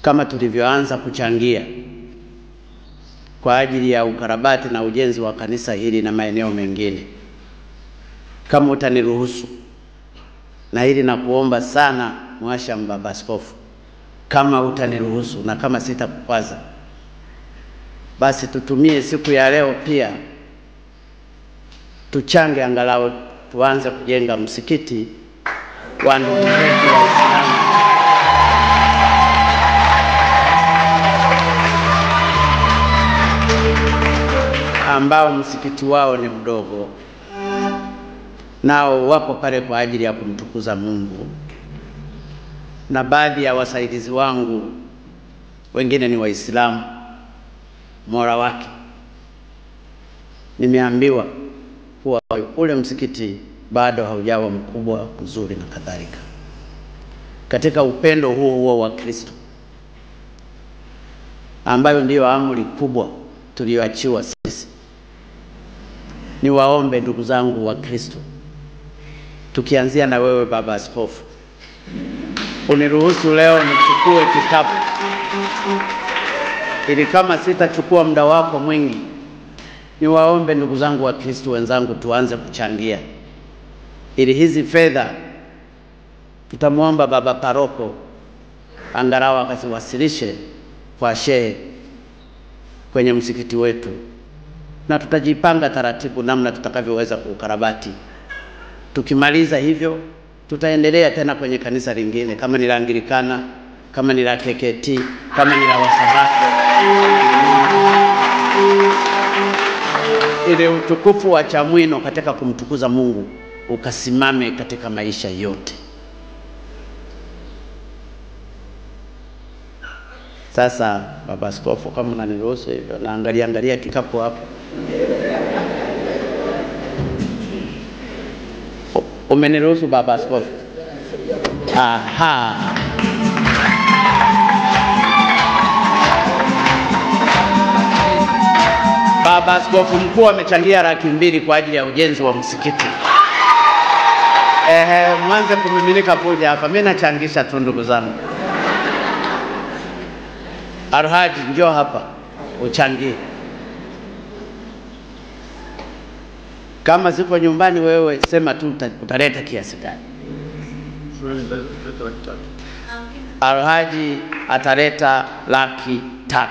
kama tulivyoanza kuchangia kwa ajili ya ukarabati na ujenzi wa kanisa hili na maeneo mengine, kama utaniruhusu, na hili nakuomba sana Mhashamu Baba Askofu, kama utaniruhusu na kama sitakukwaza, basi tutumie siku ya leo pia tuchange, angalau tuanze kujenga msikiti wa ndugu zetu Waislamu ambao msikiti wao ni mdogo, nao wapo pale kwa ajili ya kumtukuza Mungu. Na baadhi ya wasaidizi wangu wengine ni Waislamu mora wake. Nimeambiwa kuwa ule msikiti bado haujawa mkubwa mzuri na kadhalika. Katika upendo huo wa Kristo, ambayo ndiyo amri kubwa tuliyoachiwa sisi, niwaombe ndugu zangu wa Kristo, tukianzia na wewe Baba Askofu, uniruhusu leo nichukue kitabu, ili kama sitachukua muda wako mwingi, niwaombe ndugu zangu wa Kristo wenzangu tuanze kuchangia, ili hizi fedha tutamuomba baba paroko angalau akasiwasilishe kwa shehe kwenye msikiti wetu, na tutajipanga taratibu namna tutakavyoweza kukarabati. Tukimaliza hivyo, tutaendelea tena kwenye kanisa lingine, kama ni la Anglikana, kama ni la KKT, kama ni la Wasabato, ili utukufu wa Chamwino katika kumtukuza Mungu ukasimame katika maisha yote. Sasa Baba Askofu, kama unaniruhusu hivyo, naangalia kikapu hapo. Umeniruhusu Baba Askofu? Aha. Baba Askofu mkuu amechangia Laki2 kwa ajili ya ujenzi wa msikiti. Mwanze kumiminika kuja hapa, mimi nachangisha tu ndugu zangu. Alhaji, njoo hapa uchangie. Kama sipo nyumbani wewe sema tu utaleta kiasi gani. Alhaji ataleta Laki3.